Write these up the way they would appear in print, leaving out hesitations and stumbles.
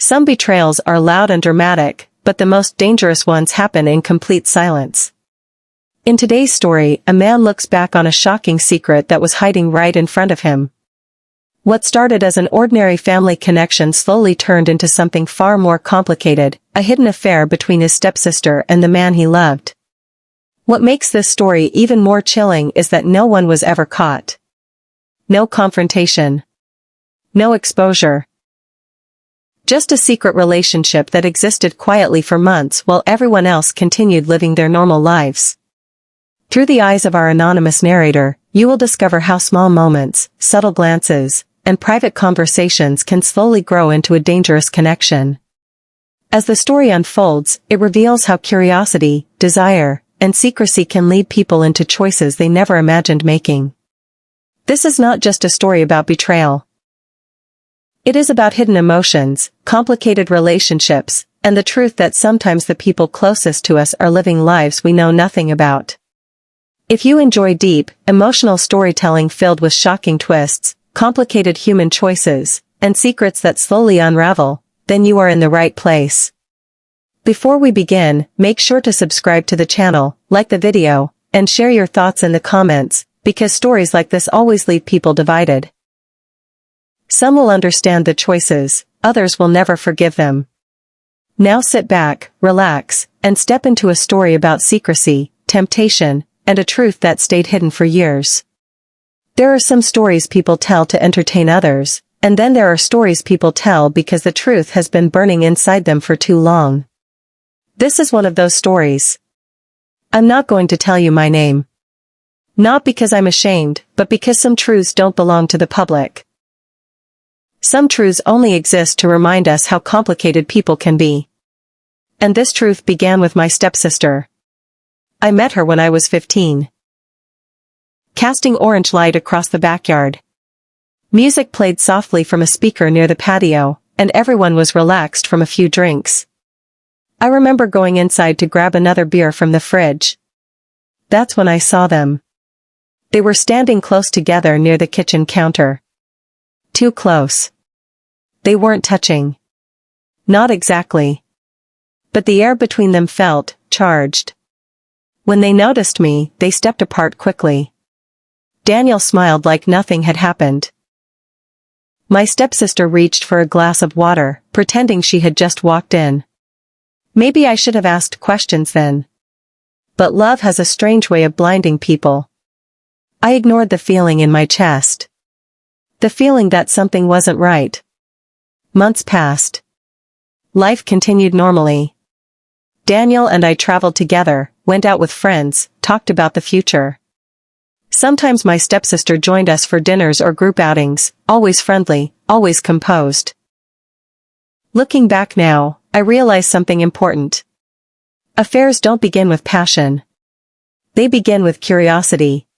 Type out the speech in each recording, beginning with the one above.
Some betrayals are loud and dramatic, but the most dangerous ones happen in complete silence. In today's story, a man looks back on a shocking secret that was hiding right in front of him. What started as an ordinary family connection slowly turned into something far more complicated, a hidden affair between his stepsister and the man he loved. What makes this story even more chilling is that no one was ever caught. No confrontation. No exposure. Just a secret relationship that existed quietly for months while everyone else continued living their normal lives. Through the eyes of our anonymous narrator, you will discover how small moments, subtle glances, and private conversations can slowly grow into a dangerous connection. As the story unfolds, it reveals how curiosity, desire, and secrecy can lead people into choices they never imagined making. This is not just a story about betrayal. It is about hidden emotions, complicated relationships, and the truth that sometimes the people closest to us are living lives we know nothing about. If you enjoy deep, emotional storytelling filled with shocking twists, complicated human choices, and secrets that slowly unravel, then you are in the right place. Before we begin, make sure to subscribe to the channel, like the video, and share your thoughts in the comments, because stories like this always leave people divided. Some will understand the choices, others will never forgive them. Now sit back, relax, and step into a story about secrecy, temptation, and a truth that stayed hidden for years. There are some stories people tell to entertain others, and then there are stories people tell because the truth has been burning inside them for too long. This is one of those stories. I'm not going to tell you my name. Not because I'm ashamed, but because some truths don't belong to the public. Some truths only exist to remind us how complicated people can be. And this truth began with my stepsister. I met her when I was 15. Casting orange light across the backyard. Music played softly from a speaker near the patio, and everyone was relaxed from a few drinks. I remember going inside to grab another beer from the fridge. That's when I saw them. They were standing close together near the kitchen counter. Too close. They weren't touching. Not exactly. But the air between them felt charged. When they noticed me, they stepped apart quickly. Daniel smiled like nothing had happened. My stepsister reached for a glass of water, pretending she had just walked in. Maybe I should have asked questions then. But love has a strange way of blinding people. I ignored the feeling in my chest. The feeling that something wasn't right. Months passed. Life continued normally. Daniel and I traveled together, went out with friends, talked about the future. Sometimes my stepsister joined us for dinners or group outings, always friendly, always composed. Looking back now, I realize something important. Affairs don't begin with passion. They begin with curiosity.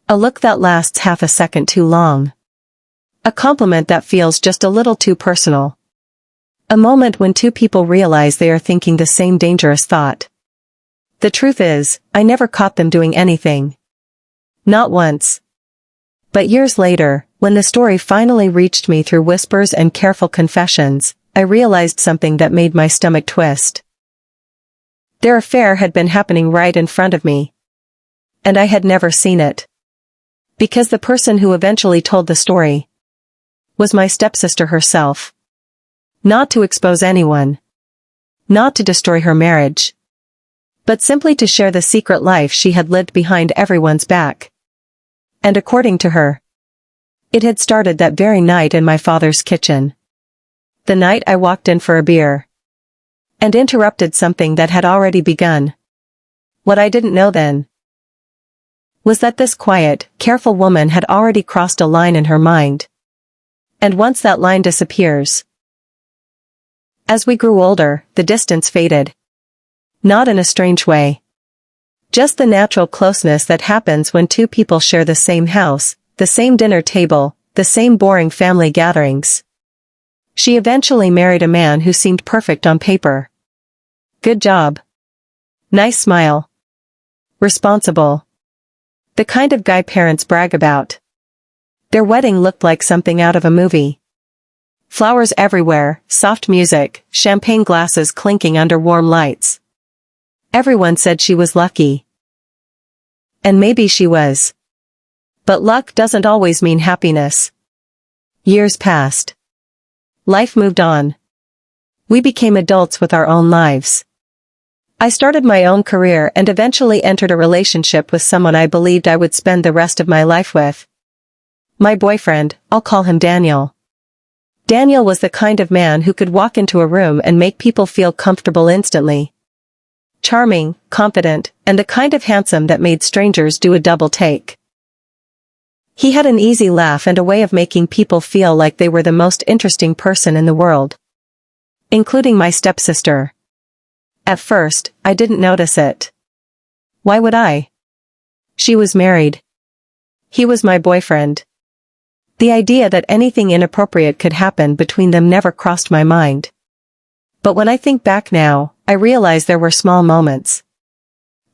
A look that lasts half a second too long. A compliment that feels just a little too personal. A moment when two people realize they are thinking the same dangerous thought. The truth is, I never caught them doing anything. Not once. But years later, when the story finally reached me through whispers and careful confessions, I realized something that made my stomach twist. Their affair had been happening right in front of me. And I had never seen it. Because the person who eventually told the story was my stepsister herself. Not to expose anyone. Not to destroy her marriage. But simply to share the secret life she had lived behind everyone's back. And according to her, it had started that very night in my father's kitchen. The night I walked in for a beer. And interrupted something that had already begun. What I didn't know then was that this quiet, careful woman had already crossed a line in her mind. And once that line disappears. As we grew older, the distance faded. Not in a strange way. Just the natural closeness that happens when two people share the same house, the same dinner table, the same boring family gatherings. She eventually married a man who seemed perfect on paper. Good job. Nice smile. Responsible. The kind of guy parents brag about. Their wedding looked like something out of a movie. Flowers everywhere, soft music, champagne glasses clinking under warm lights. Everyone said she was lucky. And maybe she was. But luck doesn't always mean happiness. Years passed. Life moved on. We became adults with our own lives. I started my own career and eventually entered a relationship with someone I believed I would spend the rest of my life with. My boyfriend, I'll call him Daniel. Daniel was the kind of man who could walk into a room and make people feel comfortable instantly. Charming, confident, and the kind of handsome that made strangers do a double take. He had an easy laugh and a way of making people feel like they were the most interesting person in the world. Including my stepsister. At first, I didn't notice it. Why would I? She was married. He was my boyfriend. The idea that anything inappropriate could happen between them never crossed my mind. But when I think back now, I realize there were small moments.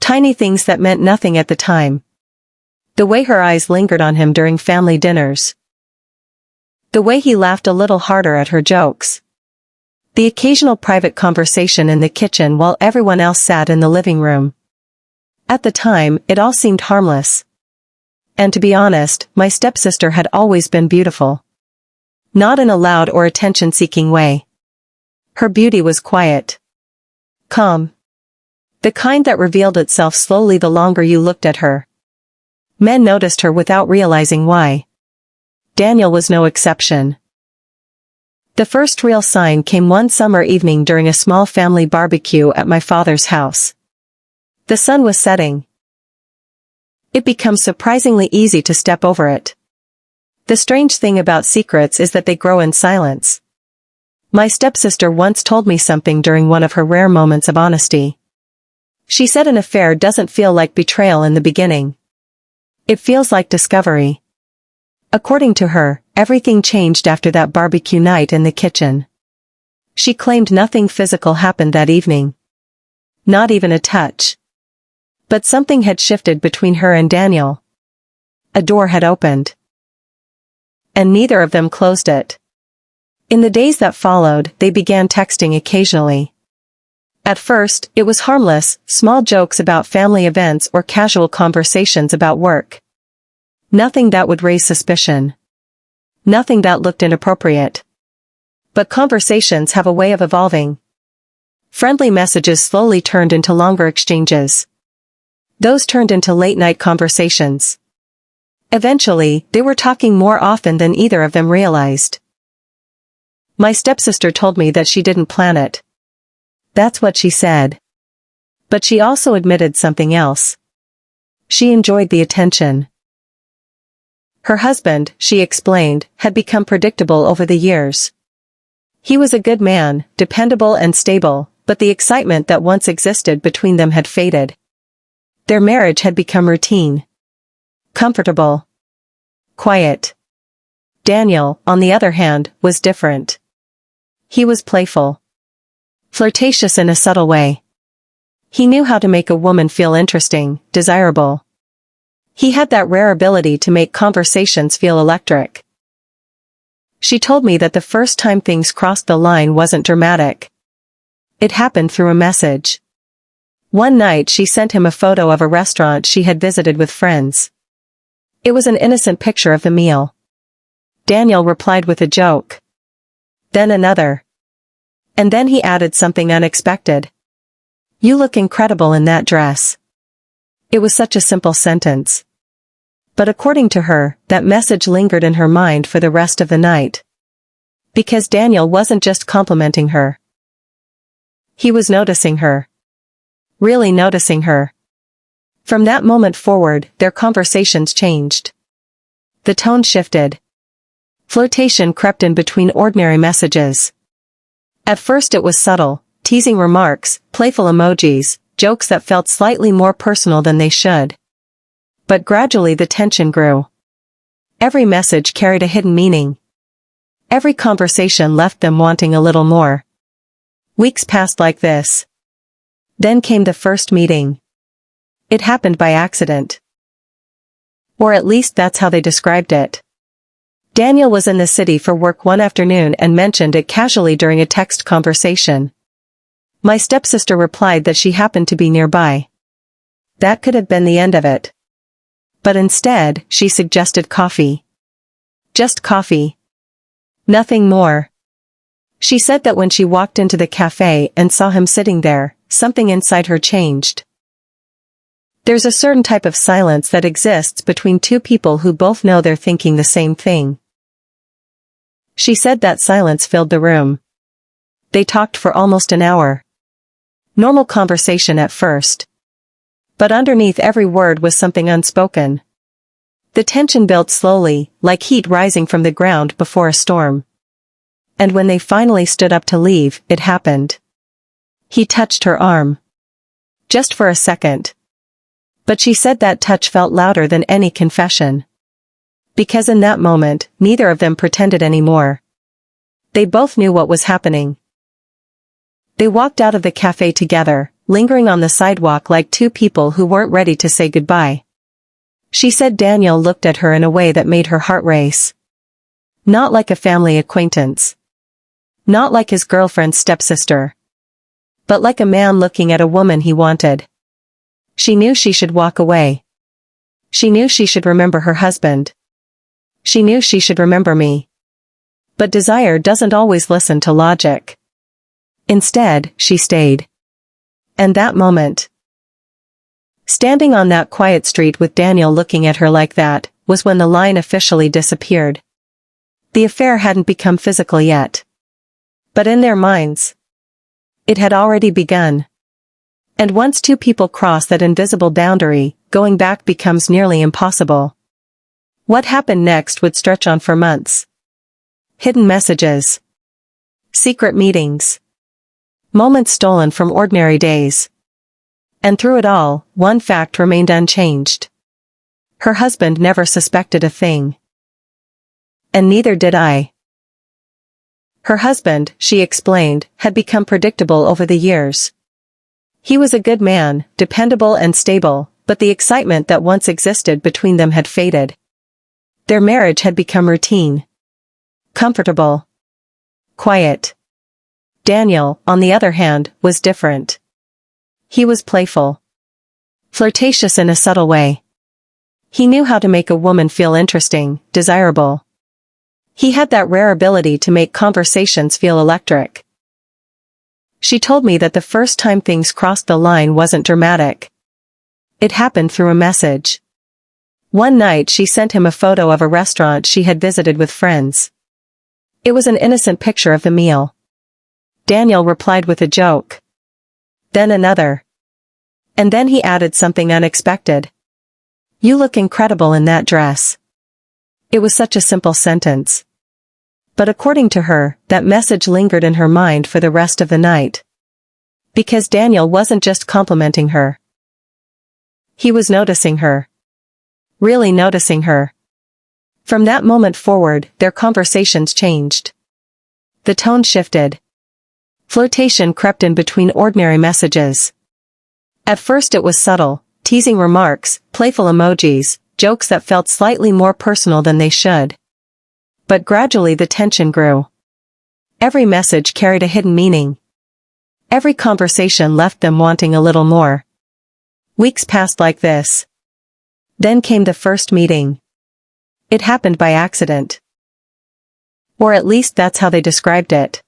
Tiny things that meant nothing at the time. The way her eyes lingered on him during family dinners. The way he laughed a little harder at her jokes. The occasional private conversation in the kitchen while everyone else sat in the living room. At the time, it all seemed harmless. And to be honest, my stepsister had always been beautiful. Not in a loud or attention-seeking way. Her beauty was quiet. Calm. The kind that revealed itself slowly the longer you looked at her. Men noticed her without realizing why. Daniel was no exception. The first real sign came one summer evening during a small family barbecue at my father's house. The sun was setting. It becomes surprisingly easy to step over it. The strange thing about secrets is that they grow in silence. My stepsister once told me something during one of her rare moments of honesty. She said an affair doesn't feel like betrayal in the beginning. It feels like discovery. According to her, everything changed after that barbecue night in the kitchen. She claimed nothing physical happened that evening. Not even a touch. But something had shifted between her and Daniel. A door had opened. And neither of them closed it. In the days that followed, they began texting occasionally. At first, it was harmless, small jokes about family events or casual conversations about work. Nothing that would raise suspicion. Nothing that looked inappropriate. But conversations have a way of evolving. Friendly messages slowly turned into longer exchanges. Those turned into late-night conversations. Eventually, they were talking more often than either of them realized. My stepsister told me that she didn't plan it. That's what she said. But she also admitted something else. She enjoyed the attention. Her husband, she explained, had become predictable over the years. He was a good man, dependable and stable, but the excitement that once existed between them had faded. Their marriage had become routine. Comfortable. Quiet. Daniel, on the other hand, was different. He was playful. Flirtatious in a subtle way. He knew how to make a woman feel interesting, desirable. He had that rare ability to make conversations feel electric. She told me that the first time things crossed the line wasn't dramatic. It happened through a message. One night she sent him a photo of a restaurant she had visited with friends. It was an innocent picture of the meal. Daniel replied with a joke. Then another. And then he added something unexpected. "You look incredible in that dress." It was such a simple sentence. But according to her, that message lingered in her mind for the rest of the night. Because Daniel wasn't just complimenting her. He was noticing her. Really noticing her. From that moment forward, their conversations changed. The tone shifted. Flirtation crept in between ordinary messages. At first it was subtle, teasing remarks, playful emojis, jokes that felt slightly more personal than they should. But gradually the tension grew. Every message carried a hidden meaning. Every conversation left them wanting a little more. Weeks passed like this. Then came the first meeting. It happened by accident. Or at least that's how they described it. Daniel was in the city for work one afternoon and mentioned it casually during a text conversation. My stepsister replied that she happened to be nearby. That could have been the end of it. But instead, she suggested coffee. Just coffee. Nothing more. She said that when she walked into the cafe and saw him sitting there, something inside her changed. There's a certain type of silence that exists between two people who both know they're thinking the same thing. She said that silence filled the room. They talked for almost an hour. Normal conversation at first. But underneath every word was something unspoken. The tension built slowly, like heat rising from the ground before a storm. And when they finally stood up to leave, it happened. He touched her arm. Just for a second. But she said that touch felt louder than any confession. Because in that moment, neither of them pretended anymore. They both knew what was happening. They walked out of the cafe together, lingering on the sidewalk like two people who weren't ready to say goodbye. She said Daniel looked at her in a way that made her heart race. Not like a family acquaintance. Not like his girlfriend's stepsister. But like a man looking at a woman he wanted. She knew she should walk away. She knew she should remember her husband. She knew she should remember me. But desire doesn't always listen to logic. Instead, she stayed. And that moment, standing on that quiet street with Daniel looking at her like that, was when the line officially disappeared. The affair hadn't become physical yet. But in their minds, it had already begun. And once two people cross that invisible boundary, going back becomes nearly impossible. What happened next would stretch on for months. Hidden messages. Secret meetings. Moments stolen from ordinary days. And through it all, one fact remained unchanged. Her husband never suspected a thing. And neither did I. Her husband, she explained, had become predictable over the years. He was a good man, dependable and stable, but the excitement that once existed between them had faded. Their marriage had become routine. Comfortable. Quiet. Daniel, on the other hand, was different. He was playful. Flirtatious in a subtle way. He knew how to make a woman feel interesting, desirable. He had that rare ability to make conversations feel electric. She told me that the first time things crossed the line wasn't dramatic. It happened through a message. One night she sent him a photo of a restaurant she had visited with friends. It was an innocent picture of the meal. Daniel replied with a joke. Then another. And then he added something unexpected. "You look incredible in that dress." It was such a simple sentence. But according to her, that message lingered in her mind for the rest of the night. Because Daniel wasn't just complimenting her. He was noticing her. Really noticing her. From that moment forward, their conversations changed. The tone shifted. Flirtation crept in between ordinary messages. At first it was subtle, teasing remarks, playful emojis, jokes that felt slightly more personal than they should. But gradually the tension grew. Every message carried a hidden meaning. Every conversation left them wanting a little more. Weeks passed like this. Then came the first meeting. It happened by accident. Or at least that's how they described it.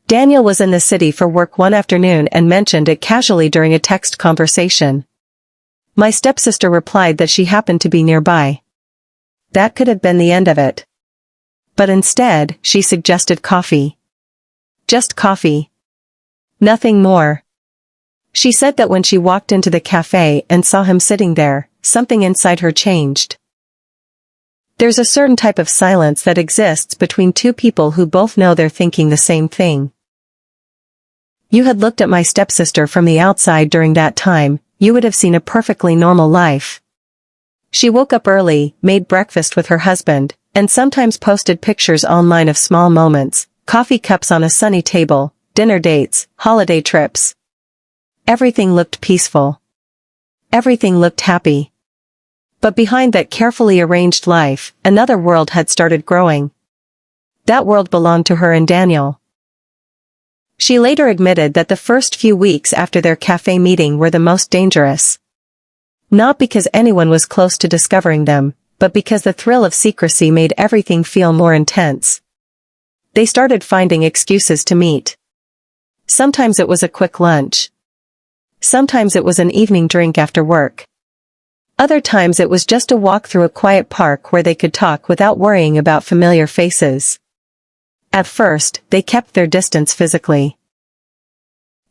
Daniel was in the city for work one afternoon and mentioned it casually during a text conversation. My stepsister replied that she happened to be nearby. That could have been the end of it. But instead, she suggested coffee. Just coffee. Nothing more. She said that when she walked into the cafe and saw him sitting there, something inside her changed. There's a certain type of silence that exists between two people who both know they're thinking the same thing. You had looked at my stepsister from the outside during that time, you would have seen a perfectly normal life. She woke up early, made breakfast with her husband, and sometimes posted pictures online of small moments, coffee cups on a sunny table, dinner dates, holiday trips. Everything looked peaceful. Everything looked happy. But behind that carefully arranged life, another world had started growing. That world belonged to her and Daniel. She later admitted that the first few weeks after their cafe meeting were the most dangerous. Not because anyone was close to discovering them, but because the thrill of secrecy made everything feel more intense. They started finding excuses to meet. Sometimes it was a quick lunch. Sometimes it was an evening drink after work. Other times it was just a walk through a quiet park where they could talk without worrying about familiar faces. At first, they kept their distance physically.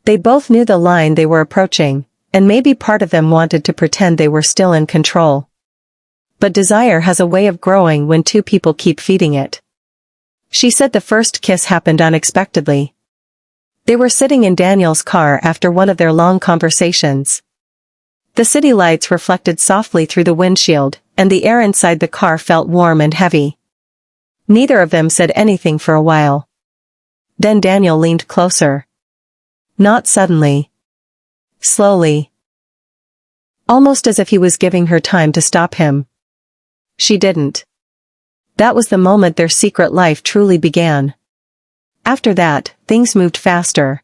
They both knew the line they were approaching, and maybe part of them wanted to pretend they were still in control. But desire has a way of growing when two people keep feeding it. She said the first kiss happened unexpectedly. They were sitting in Daniel's car after one of their long conversations. The city lights reflected softly through the windshield, and the air inside the car felt warm and heavy. Neither of them said anything for a while. Then Daniel leaned closer. Not suddenly. Slowly. Almost as if he was giving her time to stop him. She didn't. That was the moment their secret life truly began. After that, things moved faster.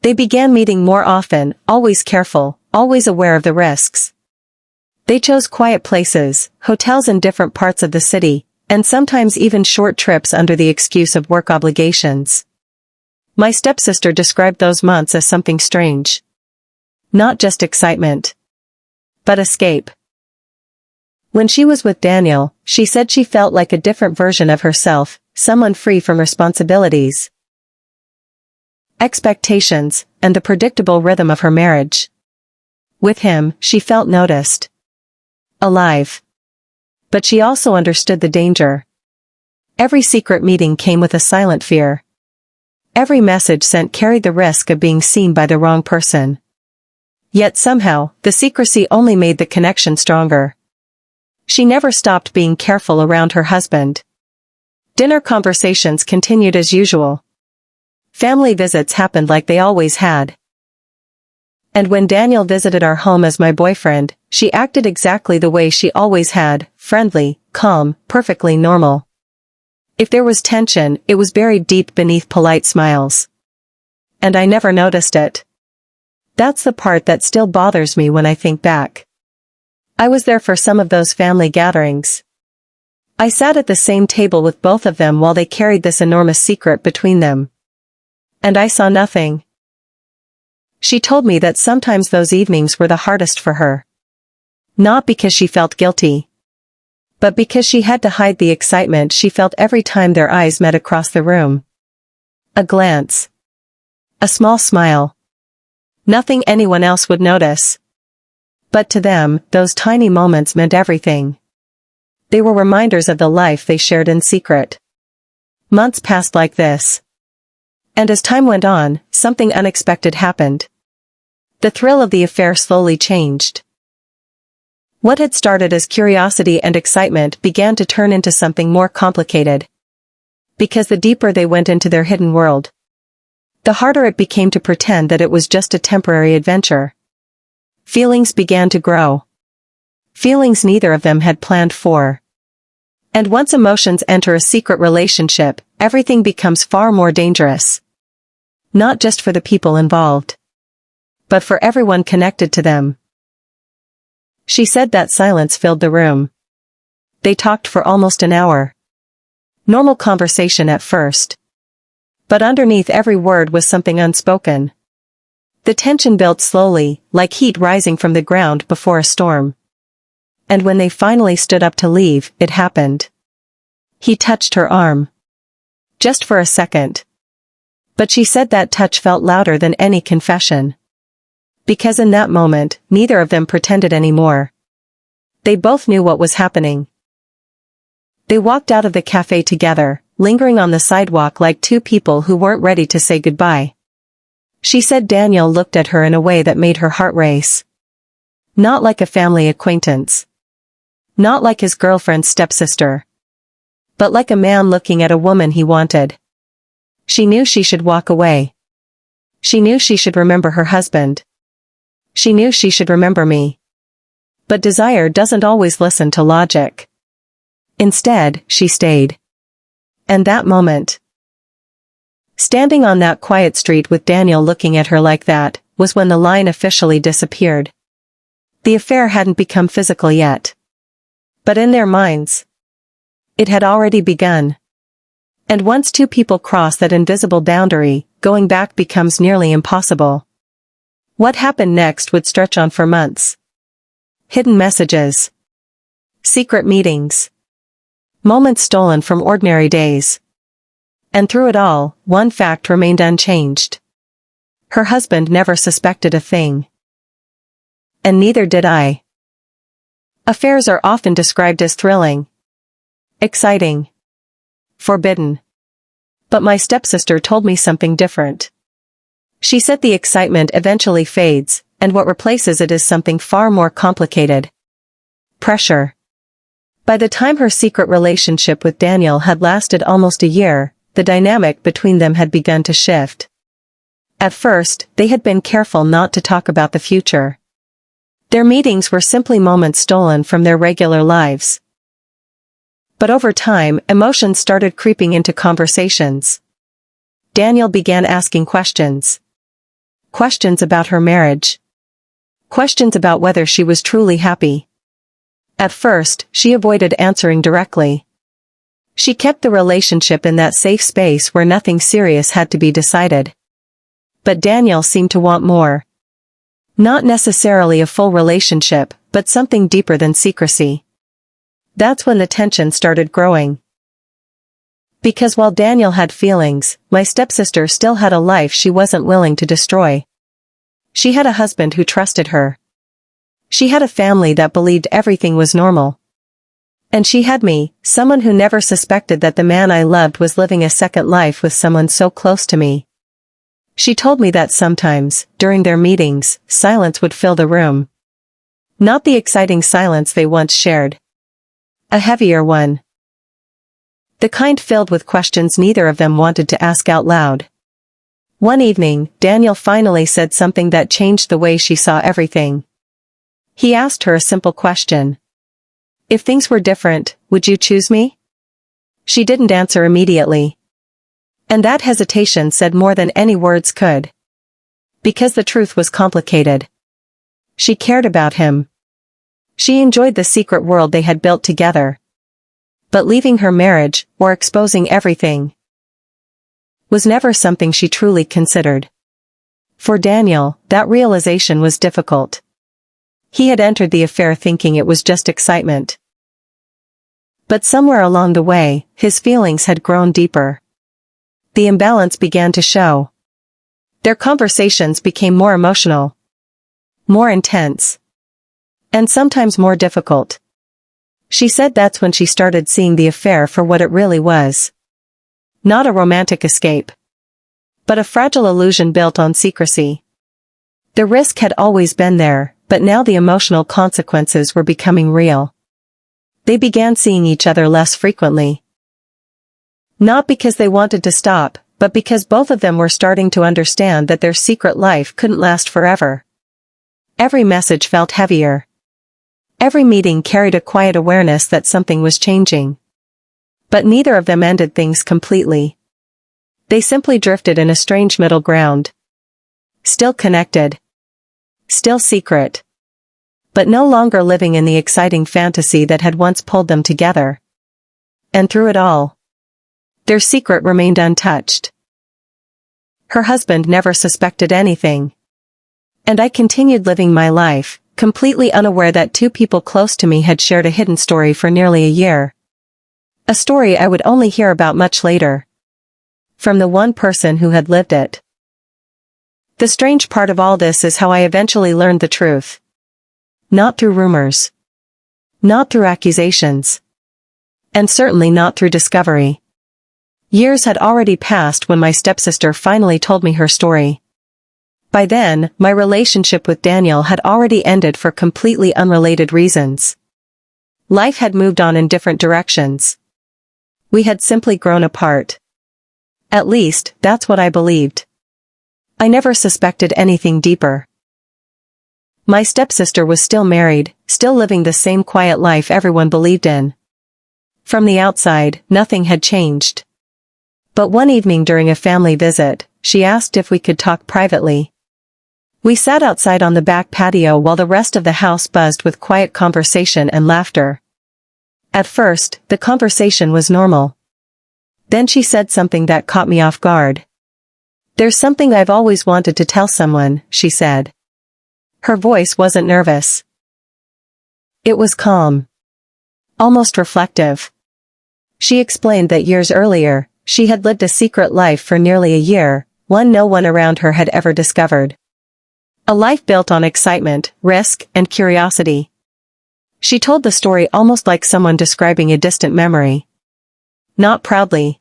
They began meeting more often, always careful, always aware of the risks. They chose quiet places, hotels in different parts of the city, and sometimes even short trips under the excuse of work obligations. My stepsister described those months as something strange. Not just excitement, but escape. When she was with Daniel, she said she felt like a different version of herself, someone free from responsibilities, expectations, and the predictable rhythm of her marriage. With him, she felt noticed. Alive. But she also understood the danger. Every secret meeting came with a silent fear. Every message sent carried the risk of being seen by the wrong person. Yet somehow, the secrecy only made the connection stronger. She never stopped being careful around her husband. Dinner conversations continued as usual. Family visits happened like they always had. And when Daniel visited our home as my boyfriend, she acted exactly the way she always had, friendly, calm, perfectly normal. If there was tension, it was buried deep beneath polite smiles. And I never noticed it. That's the part that still bothers me when I think back. I was there for some of those family gatherings. I sat at the same table with both of them while they carried this enormous secret between them. And I saw nothing. She told me that sometimes those evenings were the hardest for her. Not because she felt guilty, but because she had to hide the excitement she felt every time their eyes met across the room. A glance. A small smile. Nothing anyone else would notice. But to them, those tiny moments meant everything. They were reminders of the life they shared in secret. Months passed like this. And as time went on, something unexpected happened. The thrill of the affair slowly changed. What had started as curiosity and excitement began to turn into something more complicated. Because the deeper they went into their hidden world, the harder it became to pretend that it was just a temporary adventure. Feelings began to grow. Feelings neither of them had planned for. And once emotions enter a secret relationship, everything becomes far more dangerous. Not just for the people involved, but for everyone connected to them. She said that silence filled the room. They talked for almost an hour. Normal conversation at first. But underneath every word was something unspoken. The tension built slowly, like heat rising from the ground before a storm. And when they finally stood up to leave, it happened. He touched her arm. Just for a second. But she said that touch felt louder than any confession. Because in that moment, neither of them pretended anymore. They both knew what was happening. They walked out of the cafe together, lingering on the sidewalk like two people who weren't ready to say goodbye. She said Daniel looked at her in a way that made her heart race. Not like a family acquaintance. Not like his girlfriend's stepsister. But like a man looking at a woman he wanted. She knew she should walk away. She knew she should remember her husband. She knew she should remember me. But desire doesn't always listen to logic. Instead, she stayed. And that moment, standing on that quiet street with Daniel looking at her like that, was when the line officially disappeared. The affair hadn't become physical yet. But in their minds, it had already begun. And once two people cross that invisible boundary, going back becomes nearly impossible. What happened next would stretch on for months. Hidden messages. Secret meetings. Moments stolen from ordinary days. And through it all, one fact remained unchanged. Her husband never suspected a thing. And neither did I. Affairs are often described as thrilling, exciting, forbidden. But my stepsister told me something different. She said the excitement eventually fades, and what replaces it is something far more complicated. Pressure. By the time her secret relationship with Daniel had lasted almost a year, the dynamic between them had begun to shift. At first, they had been careful not to talk about the future. Their meetings were simply moments stolen from their regular lives. But over time, emotions started creeping into conversations. Daniel began asking questions. Questions about her marriage. Questions about whether she was truly happy. At first, she avoided answering directly. She kept the relationship in that safe space where nothing serious had to be decided. But Daniel seemed to want more. Not necessarily a full relationship, but something deeper than secrecy. That's when the tension started growing. Because while Daniel had feelings, my stepsister still had a life she wasn't willing to destroy. She had a husband who trusted her. She had a family that believed everything was normal. And she had me, someone who never suspected that the man I loved was living a second life with someone so close to me. She told me that sometimes, during their meetings, silence would fill the room. Not the exciting silence they once shared. A heavier one. The kind filled with questions neither of them wanted to ask out loud. One evening, Daniel finally said something that changed the way she saw everything. He asked her a simple question. If things were different, would you choose me? She didn't answer immediately. And that hesitation said more than any words could. Because the truth was complicated. She cared about him. She enjoyed the secret world they had built together. But leaving her marriage, or exposing everything, was never something she truly considered. For Daniel, that realization was difficult. He had entered the affair thinking it was just excitement. But somewhere along the way, his feelings had grown deeper. The imbalance began to show. Their conversations became more emotional, more intense, and sometimes more difficult. She said that's when she started seeing the affair for what it really was. Not a romantic escape, but a fragile illusion built on secrecy. The risk had always been there, but now the emotional consequences were becoming real. They began seeing each other less frequently. Not because they wanted to stop, but because both of them were starting to understand that their secret life couldn't last forever. Every message felt heavier. Every meeting carried a quiet awareness that something was changing. But neither of them ended things completely. They simply drifted in a strange middle ground. Still connected. Still secret. But no longer living in the exciting fantasy that had once pulled them together. And through it all, their secret remained untouched. Her husband never suspected anything. And I continued living my life, completely unaware that two people close to me had shared a hidden story for nearly a year. A story I would only hear about much later. From the one person who had lived it. The strange part of all this is how I eventually learned the truth. Not through rumors. Not through accusations. And certainly not through discovery. Years had already passed when my stepsister finally told me her story. By then, my relationship with Daniel had already ended for completely unrelated reasons. Life had moved on in different directions. We had simply grown apart. At least, that's what I believed. I never suspected anything deeper. My stepsister was still married, still living the same quiet life everyone believed in. From the outside, nothing had changed. But one evening during a family visit, she asked if we could talk privately. We sat outside on the back patio while the rest of the house buzzed with quiet conversation and laughter. At first, the conversation was normal. Then she said something that caught me off guard. "There's something I've always wanted to tell someone," she said. Her voice wasn't nervous. It was calm. Almost reflective. She explained that years earlier, she had lived a secret life for nearly a year, one no one around her had ever discovered. A life built on excitement, risk, and curiosity. She told the story almost like someone describing a distant memory. Not proudly.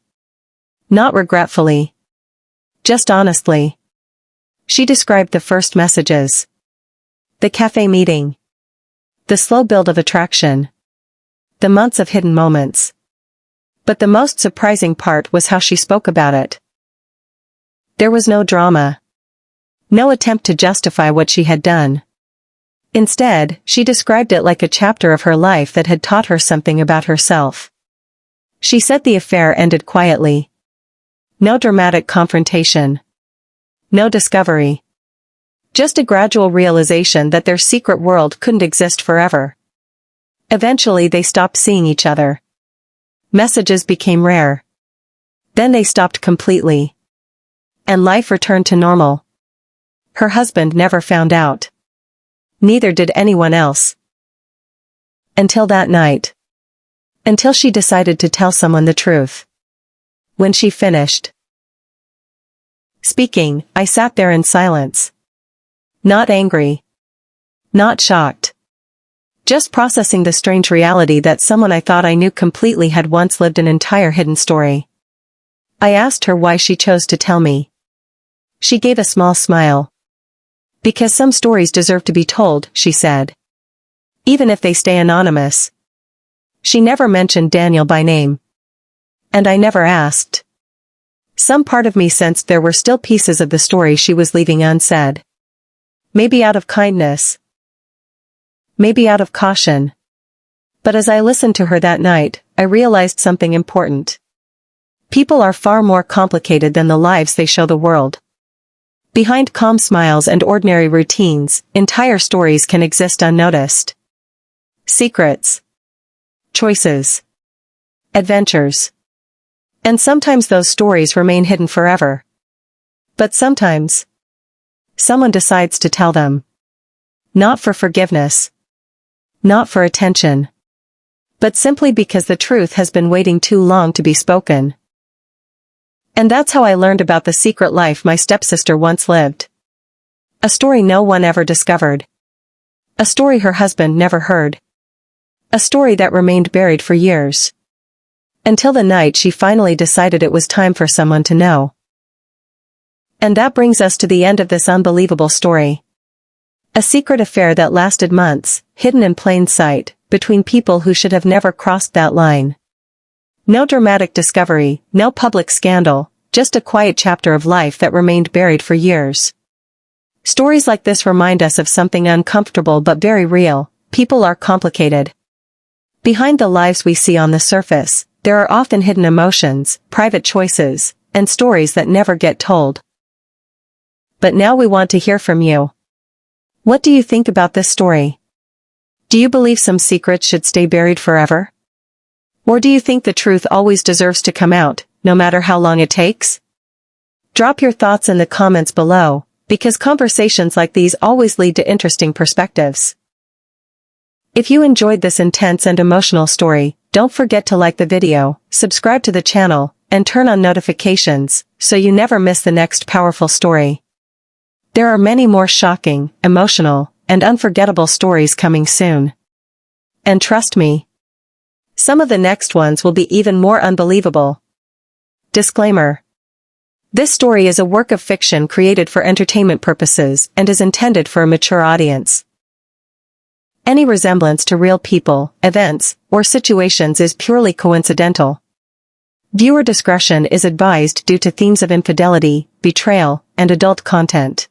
Not regretfully. Just honestly. She described the first messages. The cafe meeting. The slow build of attraction. The months of hidden moments. But the most surprising part was how she spoke about it. There was no drama. No attempt to justify what she had done. Instead, she described it like a chapter of her life that had taught her something about herself. She said the affair ended quietly. No dramatic confrontation. No discovery. Just a gradual realization that their secret world couldn't exist forever. Eventually they stopped seeing each other. Messages became rare. Then they stopped completely. And life returned to normal. Her husband never found out. Neither did anyone else. Until that night. Until she decided to tell someone the truth. When she finished speaking, I sat there in silence. Not angry. Not shocked. Just processing the strange reality that someone I thought I knew completely had once lived an entire hidden story. I asked her why she chose to tell me. She gave a small smile. "Because some stories deserve to be told," she said. "Even if they stay anonymous." She never mentioned Daniel by name. And I never asked. Some part of me sensed there were still pieces of the story she was leaving unsaid. Maybe out of kindness. Maybe out of caution. But as I listened to her that night, I realized something important. People are far more complicated than the lives they show the world. Behind calm smiles and ordinary routines, entire stories can exist unnoticed. Secrets. Choices. Adventures. And sometimes those stories remain hidden forever. But sometimes, someone decides to tell them. Not for forgiveness. Not for attention. But simply because the truth has been waiting too long to be spoken. And that's how I learned about the secret life my stepsister once lived. A story no one ever discovered. A story her husband never heard. A story that remained buried for years. Until the night she finally decided it was time for someone to know. And that brings us to the end of this unbelievable story. A secret affair that lasted months, hidden in plain sight, between people who should have never crossed that line. No dramatic discovery, no public scandal, just a quiet chapter of life that remained buried for years. Stories like this remind us of something uncomfortable but very real. People are complicated. Behind the lives we see on the surface, there are often hidden emotions, private choices, and stories that never get told. But now we want to hear from you. What do you think about this story? Do you believe some secrets should stay buried forever? Or do you think the truth always deserves to come out, no matter how long it takes? Drop your thoughts in the comments below, because conversations like these always lead to interesting perspectives. If you enjoyed this intense and emotional story, don't forget to like the video, subscribe to the channel, and turn on notifications, so you never miss the next powerful story. There are many more shocking, emotional, and unforgettable stories coming soon. And trust me, some of the next ones will be even more unbelievable. Disclaimer. This story is a work of fiction created for entertainment purposes and is intended for a mature audience. Any resemblance to real people, events, or situations is purely coincidental. Viewer discretion is advised due to themes of infidelity, betrayal, and adult content.